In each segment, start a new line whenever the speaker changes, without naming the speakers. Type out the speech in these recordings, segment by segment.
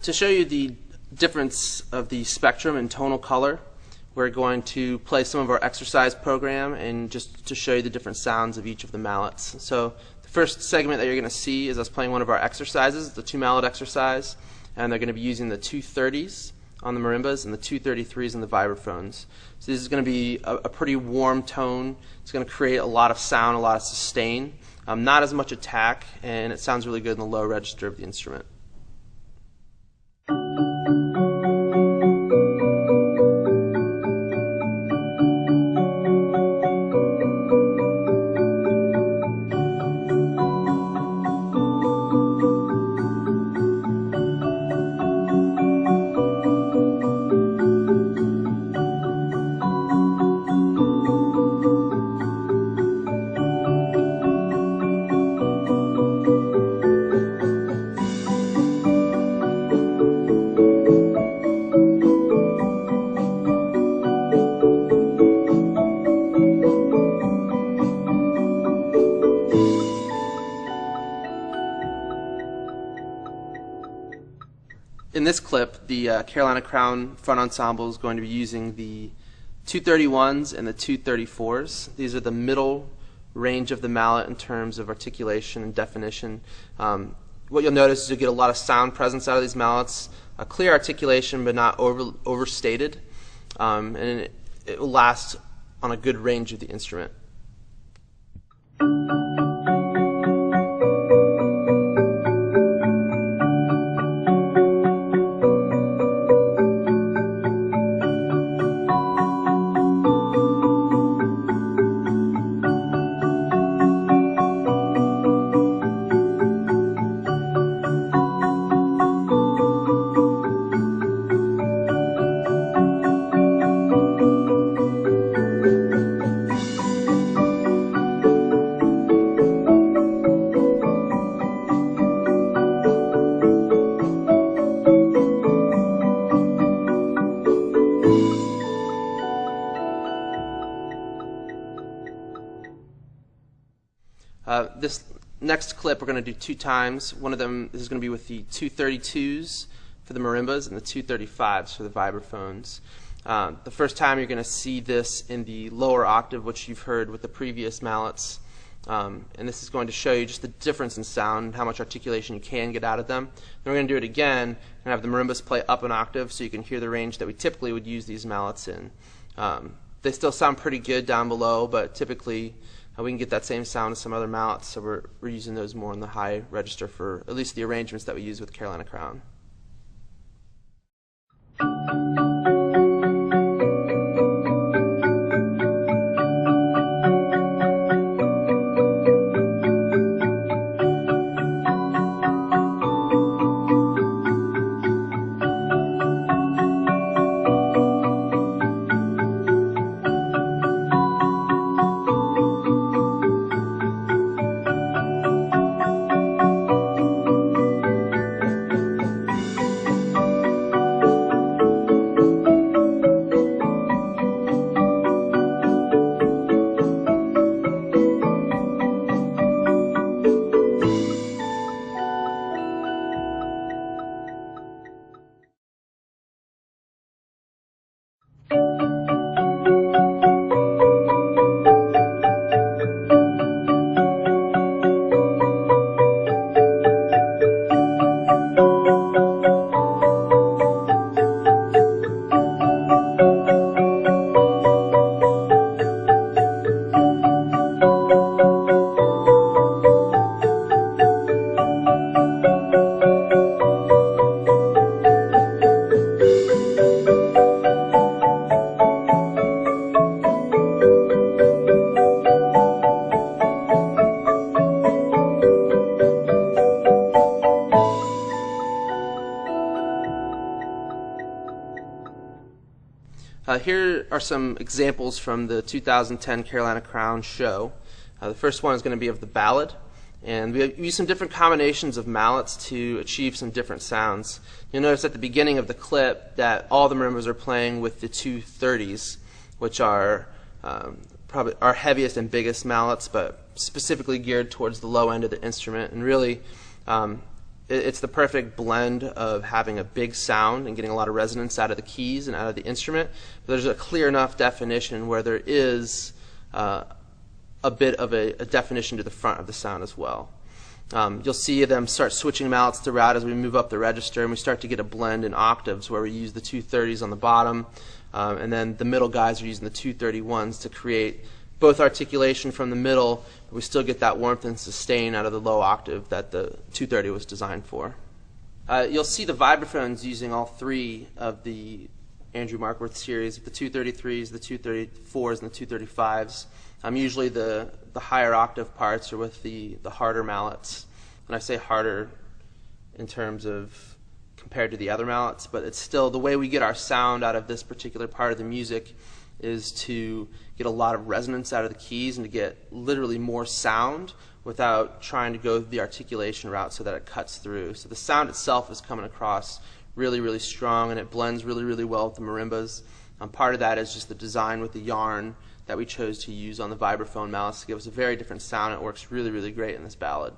To show you the difference of the spectrum and tonal color, we're going to play some of our exercise program and just to show you the different sounds of each of the mallets. So the first segment that you're going to see is us playing one of our exercises, the 2-mallet exercise, and they're going to be using the 230s on the marimbas and the 233s on the vibraphones. So this is going to be a pretty warm tone. It's going to create a lot of sound, a lot of sustain, not as much attack, and it sounds really good in the low register of the instrument. In this clip, the Carolina Crown Front Ensemble is going to be using the 231s and the 234s. These are the middle range of the mallet in terms of articulation and definition. What you'll notice is you'll get a lot of sound presence out of these mallets, a clear articulation but not overstated, and it will last on a good range of the instrument. This next clip we're going to do 2 times. One of them is going to be with the 232s for the marimbas and the 235s for the vibraphones. The first time you're going to see this in the lower octave, which you've heard with the previous mallets. And this is going to show you just the difference in sound and how much articulation you can get out of them. Then we're going to do it again and have the marimbas play up an octave so you can hear the range that we typically would use these mallets in. They still sound pretty good down below, but typically we can get that same sound as some other mallets, so we're using those more in the high register for at least the arrangements that we use with Carolina Crown. Here are some examples from the 2010 Carolina Crown show. The first one is going to be of the ballad, and we use some different combinations of mallets to achieve some different sounds. You'll notice at the beginning of the clip that all the marimbas are playing with the 230s, which are probably our heaviest and biggest mallets, but specifically geared towards the low end of the instrument. And really, It's the perfect blend of having a big sound and getting a lot of resonance out of the keys and out of the instrument. But there's a clear enough definition where there is a bit of a definition to the front of the sound as well. You'll see them start switching mallets throughout as we move up the register, and we start to get a blend in octaves where we use the 230s on the bottom, and then the middle guys are using the 231s to create both articulation from the middle, but we still get that warmth and sustain out of the low octave that the 230 was designed for. You'll see the vibraphones using all three of the Andrew Markworth series, the 233s, the 234s, and the 235s. Usually the higher octave parts are with the harder mallets. And I say harder in terms of compared to the other mallets, but it's still the way we get our sound out of this particular part of the music is to get a lot of resonance out of the keys and to get literally more sound without trying to go the articulation route so that it cuts through. So the sound itself is coming across really, really strong, and it blends really, really well with the marimbas. Part of that is just the design with the yarn that we chose to use on the vibraphone mallets to give us a very different sound. It works really, really great in this ballad.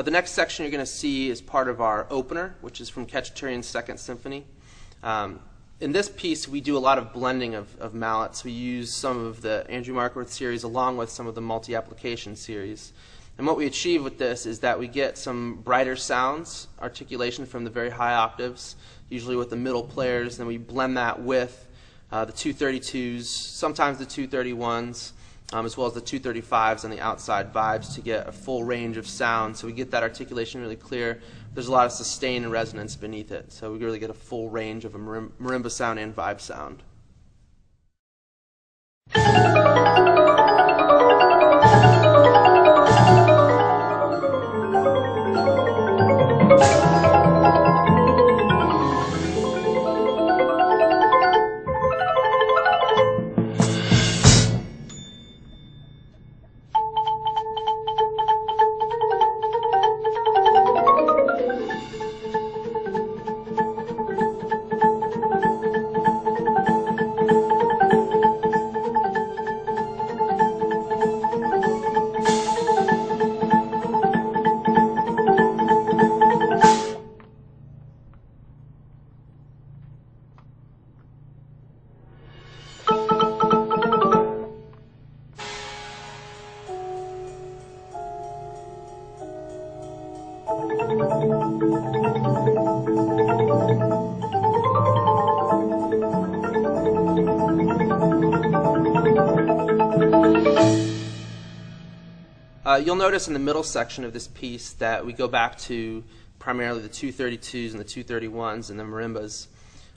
The next section you're going to see is part of our opener, which is from Khachaturian's Second Symphony. In this piece, we do a lot of blending of mallets. We use some of the Andrew Markworth series along with some of the multi-application series. And what we achieve with this is that we get some brighter sounds, articulation from the very high octaves, usually with the middle players, and we blend that with the 232s, sometimes the 231s, as well as the 235s and the outside vibes to get a full range of sound. So we get that articulation really clear. There's a lot of sustain and resonance beneath it. So we really get a full range of a marimba sound and vibe sound. You'll notice in the middle section of this piece that we go back to primarily the 232s and the 231s and the marimbas.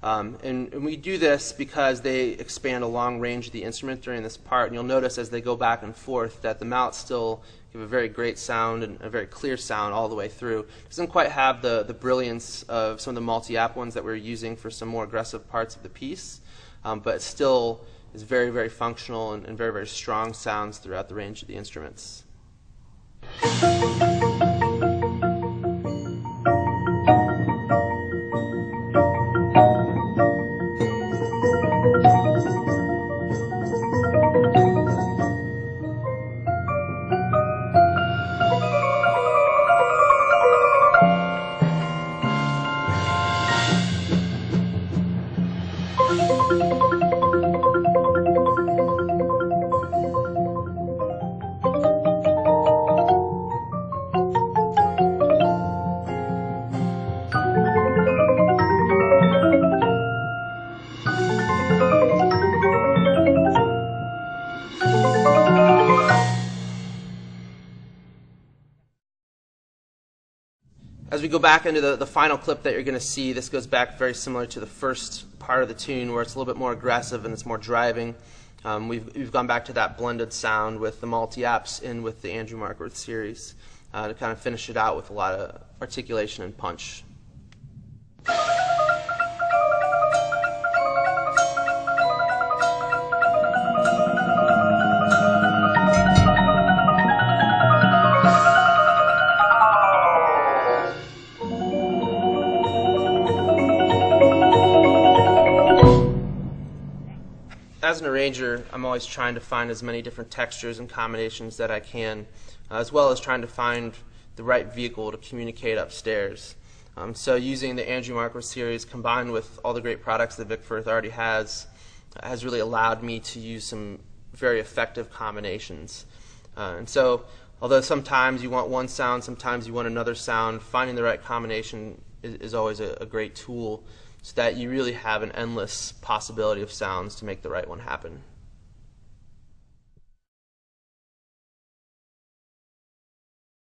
And we do this because they expand a long range of the instrument during this part. And you'll notice as they go back and forth that the mallets still give a very great sound and a very clear sound all the way through. It doesn't quite have the brilliance of some of the multi-app ones that we're using for some more aggressive parts of the piece, but it still is very, very functional and very, very strong sounds throughout the range of the instruments. As we go back into the final clip that you're going to see, this goes back very similar to the first part of the tune where it's a little bit more aggressive and it's more driving. We've gone back to that blended sound with the multi-apps in with the Andrew Markworth series to kind of finish it out with a lot of articulation and punch. As an arranger, I'm always trying to find as many different textures and combinations that I can, as well as trying to find the right vehicle to communicate upstairs. So using the Andrew Markworth series combined with all the great products that Vic Firth already has really allowed me to use some very effective combinations. And so although sometimes you want one sound, sometimes you want another sound, finding the right combination is always a great tool, so that you really have an endless possibility of sounds to make the right one happen.